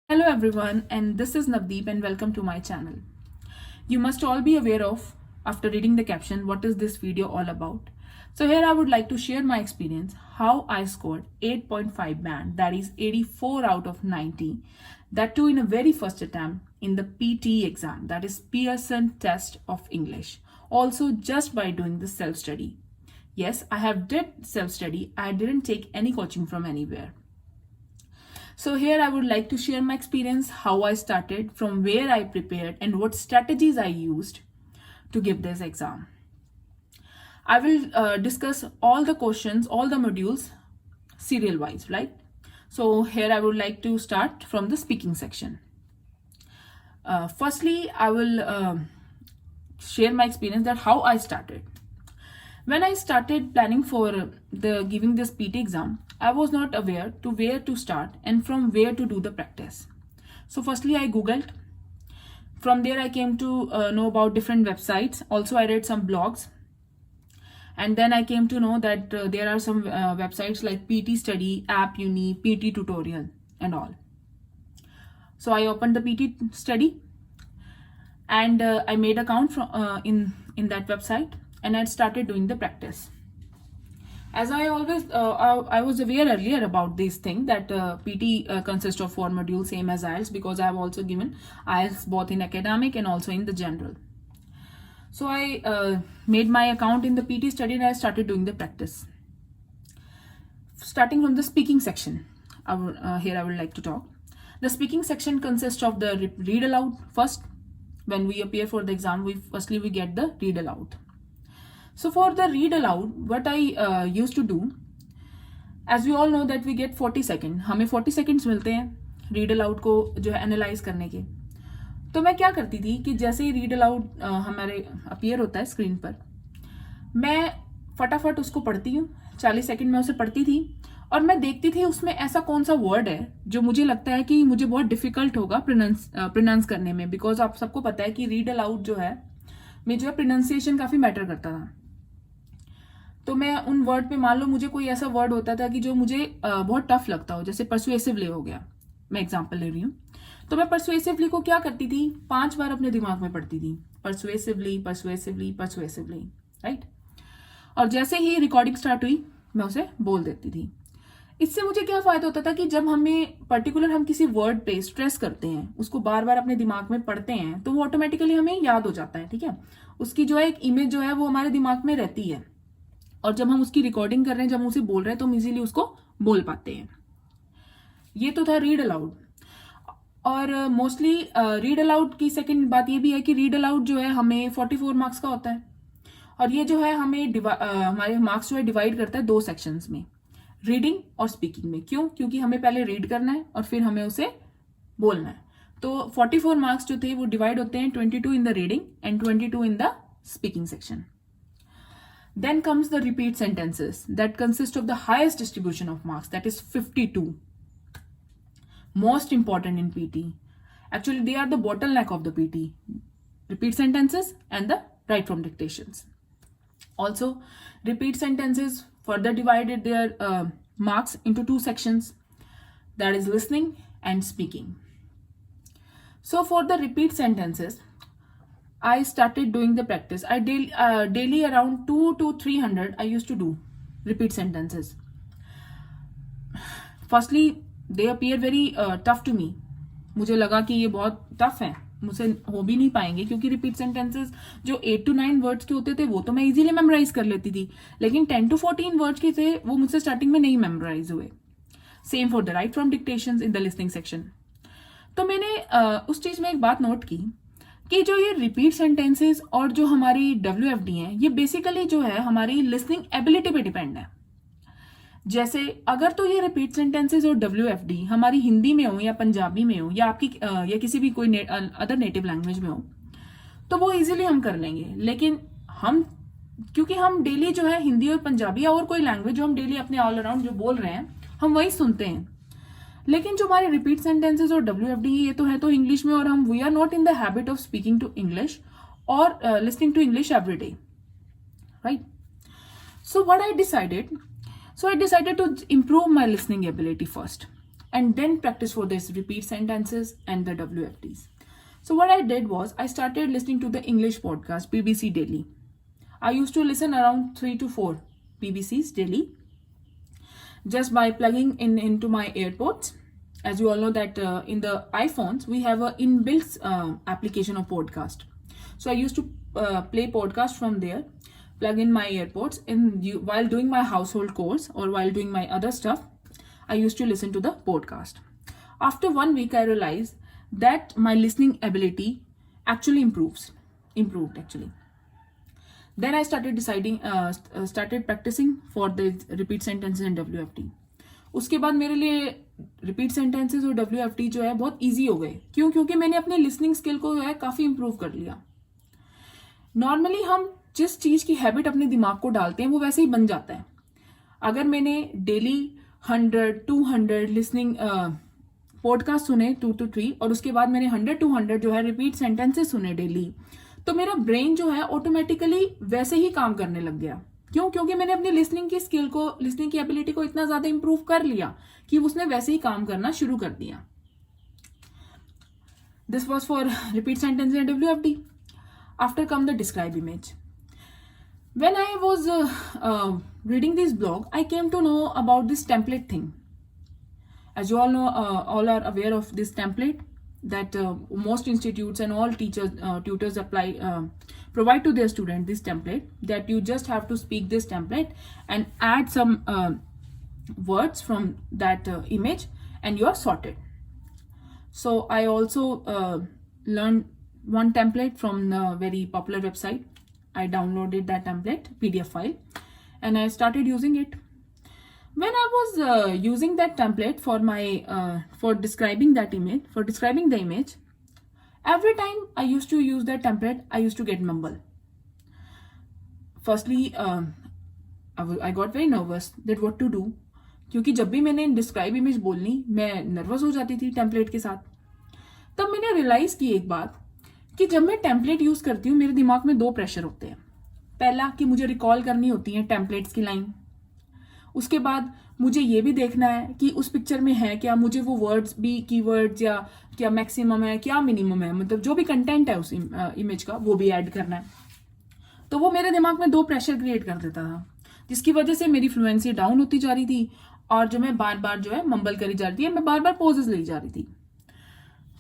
Hello everyone, and this is Navdeep and welcome to my channel. You must all be aware of, after reading the caption, what is this video all about. So here I would like to share my experience, how I scored 8.5 band, that is 84 out of 90, that too in a very first attempt in the PT exam, that is Pearson Test of English, also just by doing the self-study. Yes, I have did self-study, I didn't take any coaching from anywhere. So here I would like to share my experience, how I started, from where I prepared and what strategies I used to give this exam. I will discuss all the questions, all the modules serial wise, right? So here I would like to start from the speaking section. Firstly, I will share my experience that how I started. When I started planning for the giving this PT exam, I was not aware to where to start and from where to do the practice. So firstly, I googled. From there, I came to know about different websites. Also, I read some blogs. And then I came to know that there are some websites like PT Study, App Uni, PT Tutorial, and all. So I opened the PT Study, and I made account from in that website, and I started doing the practice. As I always, I was aware earlier about this thing that PT consists of 4 modules, same as IELTS, because I have also given IELTS both in academic and also in the general. So I made my account in the PT Study and I started doing the practice. Starting from the speaking section, here I would like to talk. The speaking section consists of the read aloud first. When we appear for the exam, we get the read aloud. So for the read aloud, what I used to do, as we all know that we get 40 seconds, हमें 40 seconds मिलते हैं read aloud को जो है analyze करने के. तो मैं क्या करती थी कि जैसे ही read aloud हमारे appear होता है स्क्रीन पर, मैं फटाफट उसको पढ़ती हूँ. 40 सेकंड में उसे पढ़ती थी और मैं देखती थी उसमें ऐसा कौन सा वर्ड है जो मुझे लगता है कि मुझे बहुत डिफिकल्ट होगा प्रोनाउंस करने में, बिकॉज आप सबको पता है कि रीड अलाउड जो है में जो है प्रोनाउंसिएशन काफी मैटर करता था. तो मैं उन वर्ड पे, मान लो मुझे कोई ऐसा वर्ड होता था कि जो मुझे बहुत टफ लगता हो, जैसे परसुएसिवली हो गया, मैं एग्जांपल ले रही हूँ, तो मैं परसुएसिवली को क्या करती थी, 5 बार अपने दिमाग में पढ़ती थी, परसुएसिवली परसुएसिवली परसुएसिवली, राइट. और जैसे ही रिकॉर्डिंग स्टार्ट हुई मैं उसे बोल देती थी. इससे मुझे क्या फायदा होता था कि जब हमें पर्टिकुलर हम किसी वर्ड पे स्ट्रेस करते हैं, उसको बार बार अपने दिमाग में पढ़ते हैं, तो वो ऑटोमेटिकली हमें याद हो जाता है. ठीक है, उसकी जो है एक इमेज जो है वो हमारे दिमाग में रहती है, और जब हम उसकी रिकॉर्डिंग कर रहे हैं, जब हम उसे बोल रहे हैं, तो हम इजीली उसको बोल पाते हैं. ये तो था रीड अलाउड. और मोस्टली रीड अलाउड की सेकंड बात ये भी है कि रीड अलाउड जो है हमें 44 मार्क्स का होता है, और ये जो है हमें हमारे मार्क्स जो है डिवाइड करता है 2 सेक्शंस में, रीडिंग और स्पीकिंग में. क्यों? क्योंकि हमें पहले रीड करना है और फिर हमें उसे बोलना है. तो 44 मार्क्स जो थे वो डिवाइड होते हैं 22 in the reading and 22 in the speaking section. Then comes the repeat sentences that consist of the highest distribution of marks, that is 52. Most important in PT. Actually, they are the bottleneck of the PT. Repeat sentences and the write from dictations. Also, repeat sentences further divided their marks into 2 sections, that is listening and speaking. So for the repeat sentences, I started doing the practice. I daily around 2 to 300 I used to do repeat sentences. Firstly, they appear very tough to me. मुझे लगा कि ये बहुत tough है, मुझसे हो भी नहीं पाएंगे, क्योंकि रिपीट सेंटेंसेस जो 8 to 9 वर्ड्स के होते थे वो तो मैं इजीली मेमोराइज कर लेती थी, लेकिन 10 to 14 वर्ड्स के थे वो मुझसे स्टार्टिंग में नहीं मेमोराइज हुए. Same for the right from dictations in the listening section. तो मैंने उस चीज में एक बात नोट की कि जो ये रिपीट सेंटेंसेस और जो हमारी WFD हैं, ये बेसिकली जो है हमारी लिसनिंग एबिलिटी पे डिपेंड है. जैसे अगर तो ये रिपीट सेंटेंसेस और WFD हमारी हिंदी में हो या पंजाबी में हो या आपकी या किसी भी कोई अदर नेटिव लैंग्वेज में हो, तो वो इजीली हम कर लेंगे. लेकिन हम, क्योंकि हम डेली जो है हिंदी और पंजाबी या और कोई लैंग्वेज जो हम डेली अपने ऑल अराउंड जो बोल रहे हैं हम वही सुनते हैं, लेकिन जो हमारे रिपीट सेंटेंसेस और WFD ये तो है तो इंग्लिश में, और हम we are not in the habit of speaking to English और listening to English every day, right. So what I decided, so I decided to improve my listening ability first, and then practice for this repeat sentences and the WFDs. So what I did was I started listening to the English podcast BBC Daily. I used to listen around 3 to 4 BBCs daily just by plugging into my AirPods. As you all know that in the iPhones we have a inbuilt application of podcast. So I used to play podcast from there, plug in my AirPods, and while doing my household chores or while doing my other stuff, I used to listen to the podcast. After 1 week, I realized that my listening ability actually improved actually. Then I started started practicing for the repeat sentences and WFD. उसके बाद मेरे लिए repeat sentences और WFD जो है बहुत easy हो गए. क्यों? क्योंकि मैंने अपने लिसनिंग स्किल को जो है काफी इंप्रूव कर लिया. नॉर्मली हम जिस चीज की हैबिट अपने दिमाग को डालते हैं वो वैसे ही बन जाता है. अगर मैंने डेली 100-200 लिसनिंग पॉडकास्ट सुने 2 to 3 और उसके बाद मैंने 100-200 जो है रिपीट सेंटेंसेस सुने डेली, तो मेरा ब्रेन जो है ऑटोमेटिकली वैसे ही काम करने लग गया. क्यों? क्योंकि मैंने अपनी लिसनिंग की स्किल को, लिसनिंग की एबिलिटी को इतना ज्यादा इंप्रूव कर लिया कि उसने वैसे ही काम करना शुरू कर दिया. This was for repeat sentence and WFD. After come the describe image. When I was reading this blog, I came to know about this template thing. As you all know, all are aware of this template that most institutes and all teachers, tutors provide to their student this template, that you just have to speak this template and add some words from that image and you are sorted. So I also learned one template from a very popular website. I downloaded that template PDF file and I started using it. When I was using that template for my for describing the image, every time I used to use that template, I used to get mumble. Firstly, I got very nervous that what to do, क्योंकि जब भी मैंने describe image बोलनी मैं nervous हो जाती थी template के साथ. तब मैंने रियलाइज की एक बात कि जब मैं टेम्पलेट यूज करती हूँ मेरे दिमाग में 2 प्रेशर होते हैं. पहला कि मुझे रिकॉल करनी होती है टेम्पलेट्स की लाइन. उसके बाद मुझे ये भी देखना है कि उस पिक्चर में है क्या, मुझे वो वर्ड्स भी कीवर्ड्स या क्या मैक्सिमम है क्या मिनिमम है, मतलब जो भी कंटेंट है उस इमेज का वो भी ऐड करना है. तो वो मेरे दिमाग में 2 प्रेशर क्रिएट कर देता था, जिसकी वजह से मेरी फ्लुएंसी डाउन होती जा रही थी और जो मैं बार बार जो है मम्बल करी जा रही थी, मैं बार बार पॉजेस ली जा रही थी.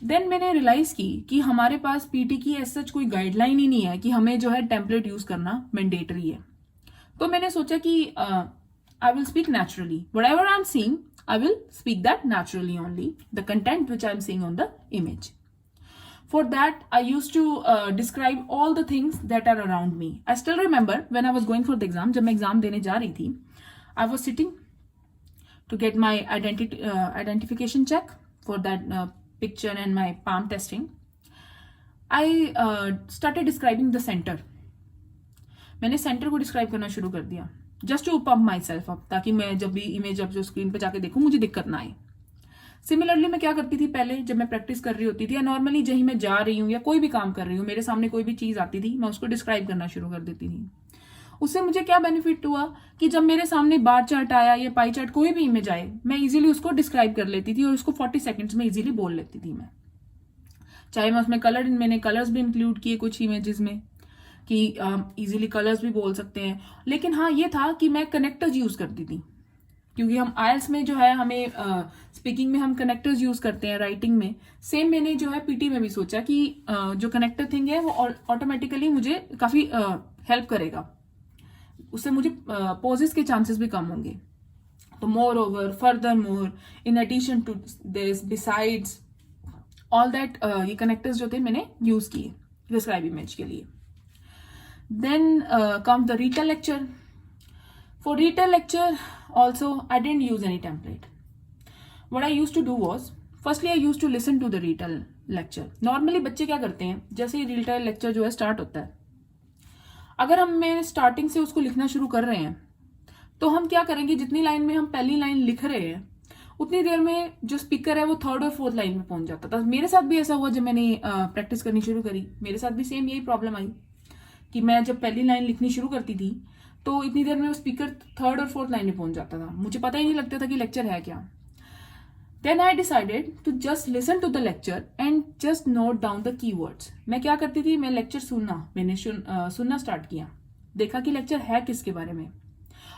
देन मैंने रियलाइज की कि हमारे पास पीटी की ऐसा कोई गाइडलाइन ही नहीं है कि हमें जो है टेम्पलेट यूज करना मैंडेटरी है. तो मैंने सोचा कि I will speak naturally. Whatever I'm seeing, I will speak that naturally only, the content which I'm seeing on the image. For that, I used to describe all the things that are around me. I still remember when I was going for the exam, जब मैं exam देने जा रही थी, I was sitting to get my identification check for that picture and my palm testing. I started describing the center. मैंने centre को describe करना शुरू कर दिया, just to pump myself up, ताकि मैं जब भी इमेज अब जो स्क्रीन पे जाके देखूं मुझे दिक्कत ना आए. सिमिलरली मैं क्या करती थी पहले जब मैं प्रैक्टिस कर रही होती थी या नॉर्मली जहीं मैं जा रही हूँ या कोई भी काम कर रही हूँ, मेरे सामने कोई भी चीज आती थी मैं उसको डिस्क्राइब करना शुरू कर देती थी. उससे मुझे क्या बेनिफिट हुआ कि जब मेरे सामने बार चार्ट आया या पाई चार्ट कोई भी इमेज आए, मैं इजीली उसको डिस्क्राइब कर लेती थी और उसको 40 सेकंड्स में इजीली बोल लेती थी मैं. चाहे मैं उसमें मैंने कलर्स भी इंक्लूड किए कुछ इमेजेस में कि इजीली कलर्स भी बोल सकते हैं. लेकिन हाँ ये था कि मैं कनेक्टर्स यूज करती थी, क्योंकि हम आईएलटीएस में जो है हमें स्पीकिंग में हम कनेक्टर्स यूज करते हैं, राइटिंग में सेम. मैंने जो है पीटी में भी सोचा कि जो कनेक्टर थिंग है वो ऑटोमेटिकली मुझे काफी हेल्प करेगा, उससे मुझे पॉजेस के चांसेस भी कम होंगे. तो moreover, furthermore, in addition to this, besides all that, ये कनेक्टर्स जो थे मैंने यूज किए डिस्क्राइब इमेज के लिए. Then comes the retell lecture. For retell lecture also I didn't use any template. What I used to do was, firstly I used to listen to the retell lecture. Normally बच्चे क्या करते हैं, जैसे ही retell lecture जो है start होता है, अगर हम स्टार्टिंग से उसको लिखना शुरू कर रहे हैं तो हम क्या करेंगे, जितनी लाइन में हम पहली लाइन लिख रहे हैं उतनी देर में जो स्पीकर है वो 3rd और 4th लाइन में पहुंच जाता था. मेरे साथ भी ऐसा हुआ जब मैंने प्रैक्टिस करनी शुरू करी, मेरे साथ भी सेम यही प्रॉब्लम आई कि मैं जब पहली लाइन लिखनी शुरू करती थी तो इतनी देर में वो स्पीकर 3rd और 4th लाइन में पहुंच जाता था, मुझे पता ही नहीं लगता था कि लेक्चर है क्या. Then I decided to just listen to the lecture and just note down the keywords. मैं क्या करती थी, मैं लेक्चर मैंने सुनना स्टार्ट किया, देखा कि लेक्चर है किसके बारे में,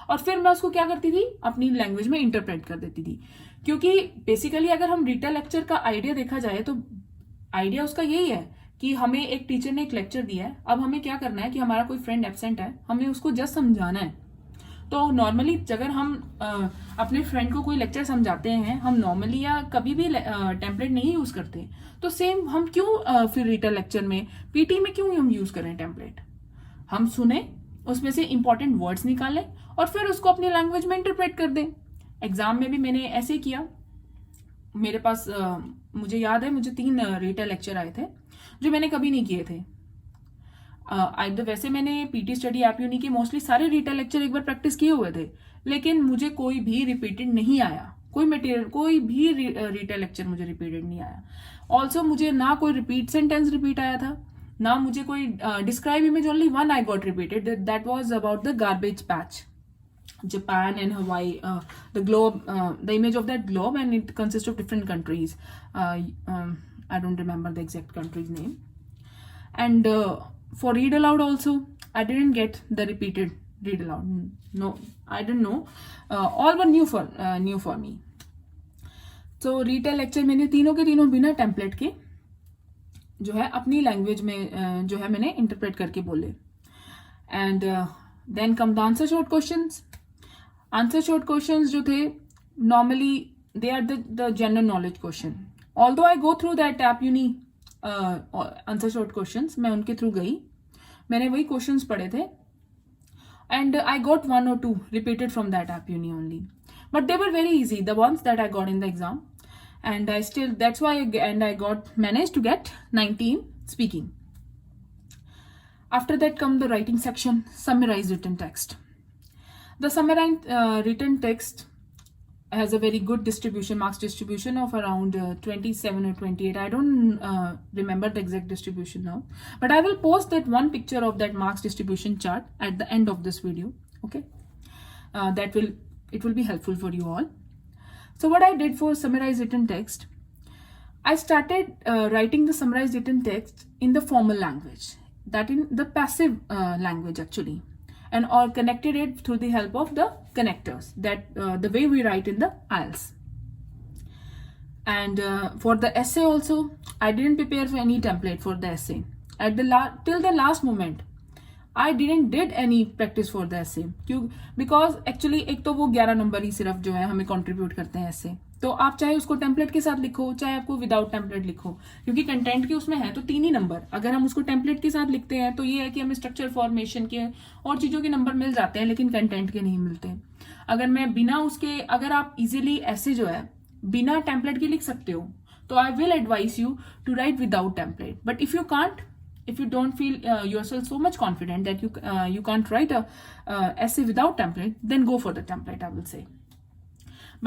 और फिर मैं उसको क्या करती थी, अपनी लैंग्वेज में इंटरप्रेट कर देती थी. क्योंकि बेसिकली अगर हम रीटेल लेक्चर का आइडिया देखा जाए तो आइडिया उसका यही है कि हमें एक टीचर ने एक लेक्चर दिया है, अब हमें क्या करना है कि हमारा कोई फ्रेंड एब्सेंट है, हमें उसको जस्ट समझाना है. तो नॉर्मली अगर हम अपने फ्रेंड को कोई लेक्चर समझाते हैं, हम नॉर्मली या कभी भी टेम्पलेट नहीं यूज करते, तो सेम हम क्यों फिर रीटेल लेक्चर में, पीटी में क्यों हम यूज करें टेम्पलेट. हम सुने, उसमें से इंपॉर्टेंट वर्ड्स निकालें और फिर उसको अपनी लैंग्वेज में इंटरप्रेट कर दें. एग्जाम में भी मैंने ऐसे किया. मेरे पास मुझे याद है, मुझे 3 रीटेल लेक्चर आए थे जो मैंने कभी नहीं किए थे. वैसे मैंने पीटी स्टडी ऐप यूनी के मोस्टली सारे रीटेल लेक्चर एक बार प्रैक्टिस किए हुए थे, लेकिन मुझे कोई भी रिपीटेड नहीं आया. कोई मटेरियल, कोई भी रीटेल लेक्चर मुझे रिपीटेड नहीं आया. ऑल्सो मुझे ना कोई रिपीट सेंटेंस रिपीट आया था, ना मुझे कोई describe image. Only one I got repeated, that was about the garbage patch, Japan and Hawaii, the globe, the image of that globe, and it consists of different countries. I don't remember the exact country's name. And for read aloud also, I didn't get the repeated read aloud. No, I didn't know. All were new for me. So retail lecture मैंने तीनों के तीनों बिना template के जो है अपनी language में जो है मैंने इंटरप्रेट करके बोले. And then come the answer short questions. Answer short questions जो थे normally they are the general knowledge question. Although I go through that app Uni answer short questions, मैं उनके थ्रू गई, मैंने वही क्वेश्चंस पढ़े थे, and I got 1 or 2 repeated from that app Uni only, but they were very easy, the ones that I got in the exam, and I still, that's why, and I managed to get 19 speaking. After that come the writing section, summarized written text. The summarized written text has a very good distribution, marks distribution of around 27 or 28. I don't remember the exact distribution now, but I will post that one picture of that marks distribution chart at the end of this video. Okay, it will be helpful for you all. So what I did for summarized written text, I started writing the summarized written text in the formal language, that in the passive language actually, and or connected it through the help of the connectors, that the way we write in the IELTS. And for the essay also, I didn't prepare for any template for the essay. At the till the last moment, I didn't did any practice for the essay. क्यों? Because actually एक तो वो 11 number ही सिर्फ जो है हमें contribute करते हैं essay. तो आप चाहे उसको टेम्पलेट के साथ लिखो, चाहे आपको विदाउट टेम्पलेट लिखो, क्योंकि कंटेंट के उसमें है तो 3 ही नंबर. अगर हम उसको टेम्पलेट के साथ लिखते हैं तो ये है कि हमें स्ट्रक्चर फॉर्मेशन के और चीजों के नंबर मिल जाते हैं, लेकिन कंटेंट के नहीं मिलते. अगर मैं बिना उसके, अगर आप इजिली ऐसे जो है बिना टेम्पलेट के लिख सकते हो, तो I will advice you to write without template. But if you can't, if you don't feel yourself so much confident that you can't write a essay without template, then go for the template, I will say.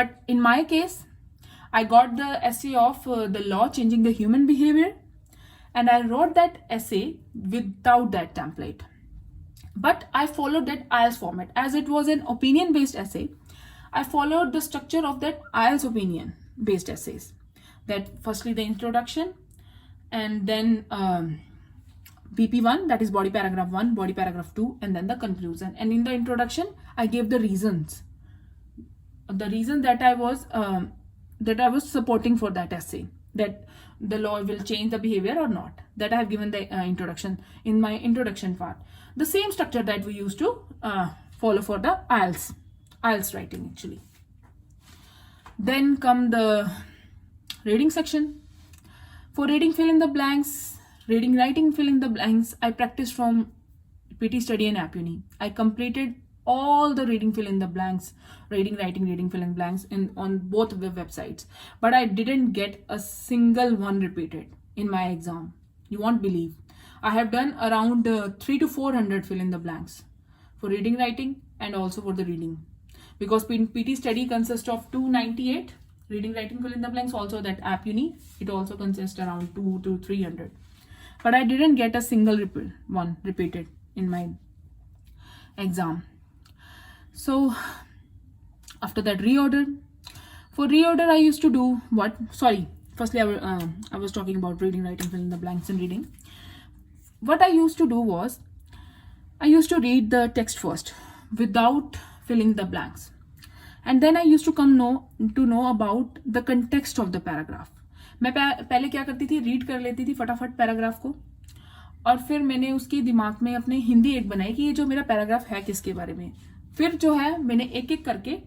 But in my case, I got the essay of the law changing the human behavior, and I wrote that essay without that template. But I followed that IELTS format. As it was an opinion based essay, I followed the structure of that IELTS opinion based essays. That firstly the introduction, and then BP1, that is body paragraph 1, body paragraph 2, and then the conclusion. And in the introduction, I gave the reasons that I was supporting for that essay, that the law will change the behavior or not. That I have given the introduction in my introduction part. The same structure that we used to follow for the IELTS writing actually. Then come the reading section. For reading fill in the blanks, reading writing fill in the blanks, I practiced from PT Study and App Uni. I completed all the reading fill in the blanks, reading writing fill in blanks on both websites, but I didn't get a single one repeated in my exam. You won't believe, I have done around 300 to 400 fill in the blanks for reading writing and also for the reading, because PT Study consists of 298, reading writing fill in the blanks also that App Uni, it also consists around 200 to 300. But I didn't get a single one repeated in my exam. So after that reorder, For reorder, I used to do what? Sorry, firstly, I was talking about reading, writing, filling the blanks, and reading. What I used to do was, I used to read the text first without filling the blanks. And then I used to know about the context of the paragraph. मैं पहले क्या करती थी, read कर लेती थी फटाफट paragraph को, और फिर मैंने उसकी दिमाग में अपने हिंदी एक बनाई कि ये जो मेरा पैराग्राफ है किसके बारे में. फिर जो है मैंने एक एक करके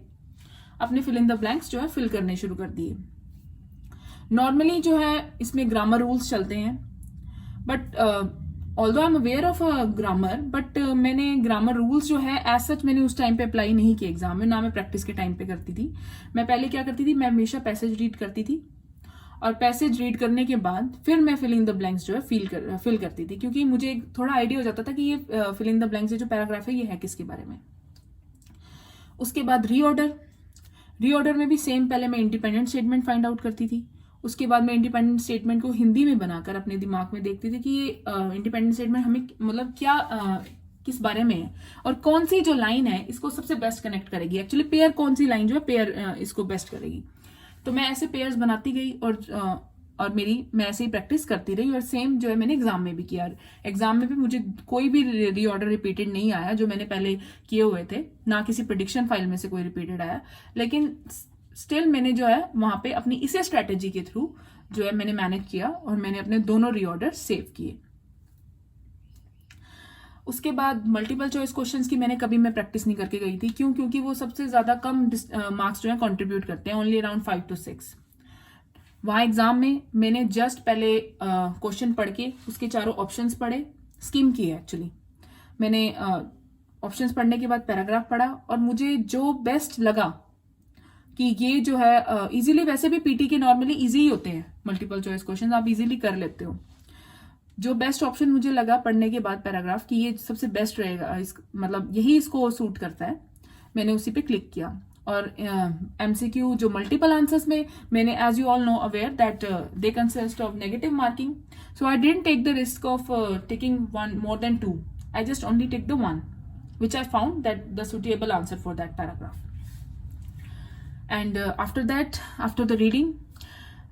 अपने फिल इन द ब्लैंक्स जो है फिल करने शुरू कर दिए. नॉर्मली जो है इसमें ग्रामर रूल्स चलते हैं, but although I am aware of grammar, but मैंने ग्रामर रूल्स जो है एज सच मैंने उस टाइम पे अप्लाई नहीं किए एग्जाम में, ना मैं प्रैक्टिस के टाइम पे करती थी. मैं पहले क्या करती थी, मैं हमेशा पैसेज रीड करती थी, और पैसेज रीड करने के बाद फिर मैं फिल इन द ब्लैंक्स जो है फिल करती थी, क्योंकि मुझे थोड़ा आइडिया हो जाता था कि ये फिल इन द ब्लैंक्स जो पैराग्राफ है ये है किसके बारे में. उसके बाद रीऑर्डर में भी सेम, पहले मैं इंडिपेंडेंट स्टेटमेंट फाइंड आउट करती थी. उसके बाद मैं इंडिपेंडेंट स्टेटमेंट को हिंदी में बनाकर अपने दिमाग में देखती थी कि ये इंडिपेंडेंट स्टेटमेंट हमें मतलब क्या किस बारे में है, और कौन सी जो लाइन है इसको सबसे बेस्ट कनेक्ट करेगी. एक्चुअली पेयर कौन सी लाइन जो है पेयर इसको बेस्ट करेगी. तो मैं ऐसे पेयर्स बनाती गई, और मैं ऐसे ही प्रैक्टिस करती रही, और सेम जो है मैंने एग्जाम में भी किया. एग्जाम में भी मुझे कोई भी रीऑर्डर रिपीटेड नहीं आया जो मैंने पहले किए हुए थे, ना किसी प्रेडिक्शन फाइल में से कोई रिपीटेड आया. लेकिन स्टिल मैंने जो है वहां पे अपनी इसी स्ट्रेटेजी के थ्रू जो है मैंने मैनेज किया, और मैंने अपने दोनों रीऑर्डर सेव किए. उसके बाद मल्टीपल चॉइस क्वेश्चंस की मैंने कभी मैं प्रैक्टिस नहीं करके गई थी. क्यों? क्योंकि वो सबसे ज्यादा कम मार्क्स जो है कंट्रीब्यूट करते हैं, ओनली अराउंड 5 to 6. वहां एग्जाम में मैंने जस्ट पहले क्वेश्चन पढ़ के उसके चारों ऑप्शंस पढ़े, स्किम किए. एक्चुअली मैंने ऑप्शंस पढ़ने के बाद पैराग्राफ पढ़ा, और मुझे जो बेस्ट लगा कि ये जो है इजीली, वैसे भी पीटी के नॉर्मली इजी ही होते हैं मल्टीपल चॉइस क्वेश्चन, आप इजीली कर लेते हो. जो बेस्ट ऑप्शन मुझे लगा पढ़ने के बाद पैराग्राफ कि ये सबसे बेस्ट रहेगा, मतलब यही इसको सूट करता है, मैंने उसी पे क्लिक किया. और एमसीक्यू जो मल्टीपल आंसर्स में मैंने, as you all know aware that they consist of negative marking, so I didn't take the risk of taking one more than 2. I just only take the one which I found that the suitable answer for that paragraph. And after the reading,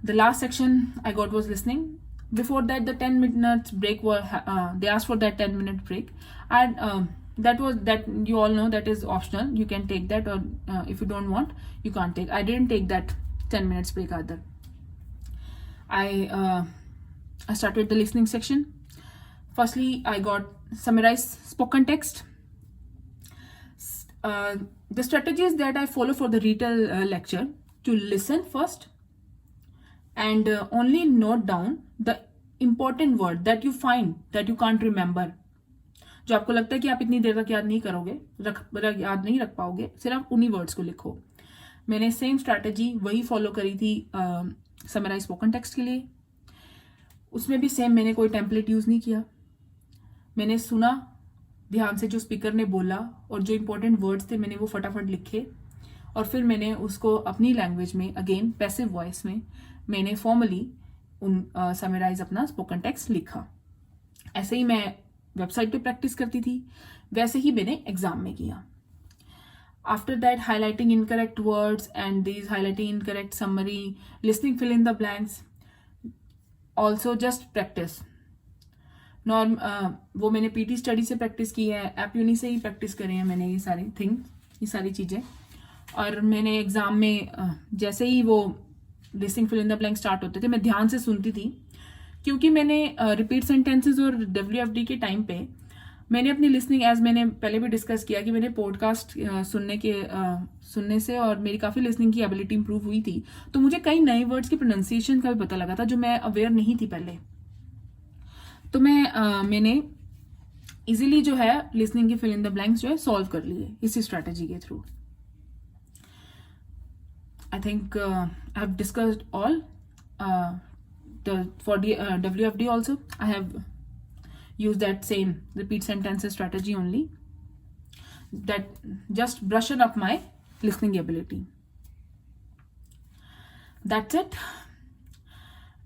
the last section I got was listening. Before that, the 10 minutes break they asked for that 10-minute break, and that you all know that is optional. You can take that, or if you don't want, you can't take. I didn't take that 10 minutes break either. I started the listening section. Firstly, I got summarized spoken text. The strategies that I follow for the retail lecture: to listen first, and only note down the important word that you find that you can't remember. जो आपको लगता है कि आप इतनी देर तक याद नहीं करोगे, याद नहीं रख पाओगे, सिर्फ उन्हीं वर्ड्स को लिखो. मैंने सेम स्ट्रैटेजी वही फॉलो करी थी समराइज स्पोकन टेक्स्ट के लिए. उसमें भी सेम, मैंने कोई टेम्पलेट यूज नहीं किया. मैंने सुना ध्यान से जो स्पीकर ने बोला, और जो इंपॉर्टेंट वर्ड्स थे मैंने वो फटाफट लिखे, और फिर मैंने उसको अपनी लैंग्वेज में, अगेन पैसिव वॉइस में, मैंने फॉर्मली समराइज अपना स्पोकन टेक्स्ट लिखा. ऐसे ही मैं वेबसाइट पे प्रैक्टिस करती थी, वैसे ही मैंने एग्जाम में किया. After that, highlighting incorrect words and these highlighting incorrect summary, listening fill in the blanks, also just practice. वो मैंने पीटी स्टडी से प्रैक्टिस की है, ऐप यूनी से ही प्रैक्टिस करी है मैंने ये सारी चीज़ें. और मैंने एग्जाम में जैसे ही वो listening fill in the blank start होते थे, मैं ध्यान से सुनती थी, क्योंकि मैंने रिपीट सेंटेंसेस और WFD के टाइम पे मैंने अपनी लिसनिंग, एज मैंने पहले भी डिस्कस किया कि मैंने पॉडकास्ट सुनने से और मेरी काफ़ी लिसनिंग की एबिलिटी इंप्रूव हुई थी. तो मुझे कई नए वर्ड्स की प्रोनाउंसिएशन का भी पता लगा था जो मैं अवेयर नहीं थी पहले. तो मैंने इजीली जो है लिसनिंग के फिल इन द ब्लैंक्स जो है सॉल्व कर लिए इसी स्ट्रैटेजी के through. I think I have discussed all. For the WFD also, I have used that same repeat sentences strategy only. That just brushed up my listening ability. That's it.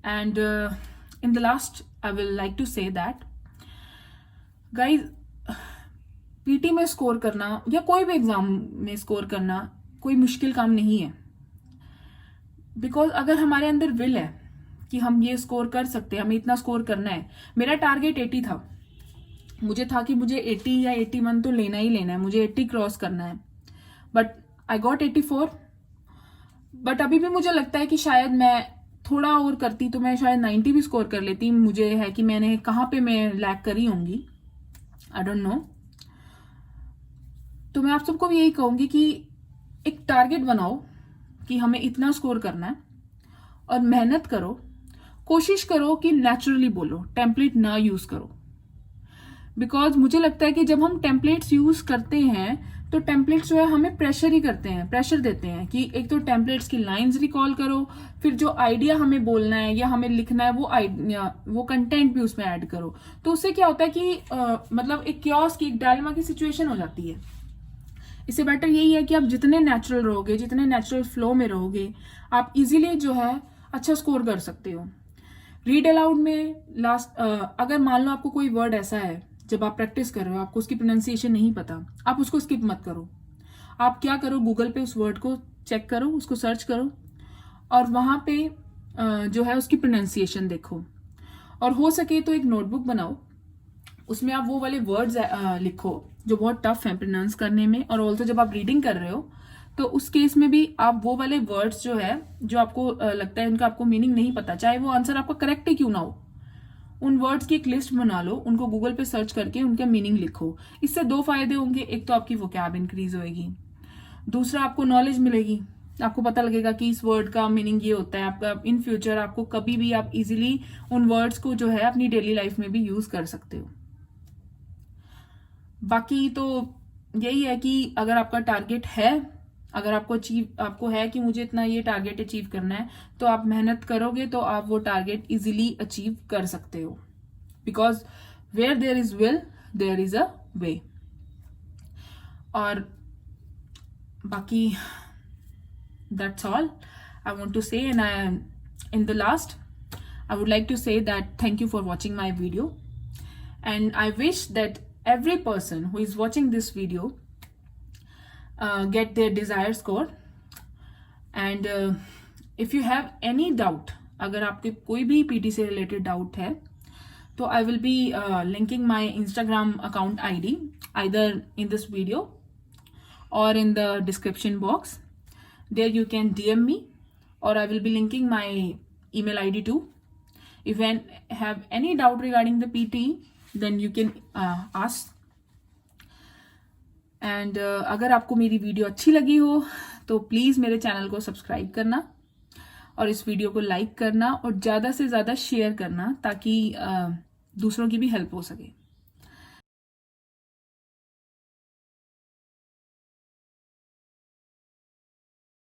And in the last, I will like to say that, guys, PT में score करना या कोई भी exam में score करना कोई मुश्किल काम नहीं है. बिकॉज अगर हमारे अंदर विल है कि हम ये स्कोर कर सकते हैं, हमें इतना स्कोर करना है। मेरा टारगेट 80 था, मुझे था कि मुझे 80 या 81 तो लेना ही लेना है, मुझे 80 क्रॉस करना है, बट आई गॉट 84। बट अभी भी मुझे लगता है कि शायद मैं थोड़ा और करती तो मैं शायद 90 भी स्कोर कर लेती। मुझे है कि मैंने कहाँ पे मैं लैग करी होंगी, आई डोंट नो। तो मैं आप सबको भी यही कहूंगी कि एक टारगेट बनाओ कि हमें इतना स्कोर करना है और मेहनत करो। कोशिश करो कि नेचुरली बोलो, टेम्पलेट ना यूज करो। बिकॉज मुझे लगता है कि जब हम टेम्पलेट्स यूज करते हैं तो टेम्पलेट्स जो है हमें प्रेशर ही करते हैं, प्रेशर देते हैं कि एक तो टेम्पलेट्स की लाइंस रिकॉल करो, फिर जो आइडिया हमें बोलना है या हमें लिखना है वो कंटेंट भी उसमें ऐड करो। तो उससे क्या होता है कि मतलब एक क्योस की, एक डायलेमा की सिचुएशन हो जाती है। इससे बेटर यही है कि आप जितने नेचुरल रहोगे, जितने नेचुरल फ्लो में रहोगे, आप इजीली जो है अच्छा स्कोर कर सकते हो। रीड अलाउड में अगर मान लो आपको कोई वर्ड ऐसा है, जब आप प्रैक्टिस कर रहे हो आपको उसकी प्रोनाउंसिएशन नहीं पता, आप उसको स्किप मत करो। आप क्या करो, गूगल पे उस वर्ड को चेक करो, उसको सर्च करो और वहां पे जो है उसकी प्रोनाउंसिएशन देखो। और हो सके तो एक नोटबुक बनाओ, उसमें आप वो वाले वर्ड्स लिखो जो बहुत टफ है प्रोनाउंस करने में। और ऑल्सो जब आप रीडिंग कर रहे हो तो उस केस में भी आप वो वाले वर्ड्स जो है जो आपको लगता है उनका आपको मीनिंग नहीं पता, चाहे वो आंसर आपका करेक्ट ही क्यों ना हो, उन वर्ड्स की एक लिस्ट बना लो, उनको गूगल पे सर्च करके उनका मीनिंग लिखो। इससे दो फायदे होंगे, एक तो आपकी वोकैब इंक्रीज होएगी, दूसरा आपको नॉलेज मिलेगी, आपको पता लगेगा कि इस वर्ड का मीनिंग ये होता है। आपका इन फ्यूचर आपको कभी भी आप इजीली उन वर्ड्स को जो है अपनी डेली लाइफ में भी यूज कर सकते हो। बाकी तो यही है कि अगर आपका टारगेट है, अगर आपको है कि मुझे इतना ये टारगेट अचीव करना है, तो आप मेहनत करोगे तो आप वो टारगेट इजीली अचीव कर सकते हो। Because where there is will there is a way. और बाकी that's all I want to say, and in the last I would like to say that thank you for watching my video, and I wish that every person who is watching this video get their desired score. And if you have any doubt, अगर आपके कोई भी PT से related doubt है तो I will be linking my Instagram account ID either in this video or in the description box. There you can DM me, or I will be linking my email ID too. If you have any doubt regarding the PT, then you can ask. And अगर आपको मेरी video अच्छी लगी हो तो please मेरे channel को subscribe करना और इस वीडियो को लाइक करना और ज़्यादा से ज़्यादा शेयर करना, ताकि दूसरों की भी हेल्प हो सके।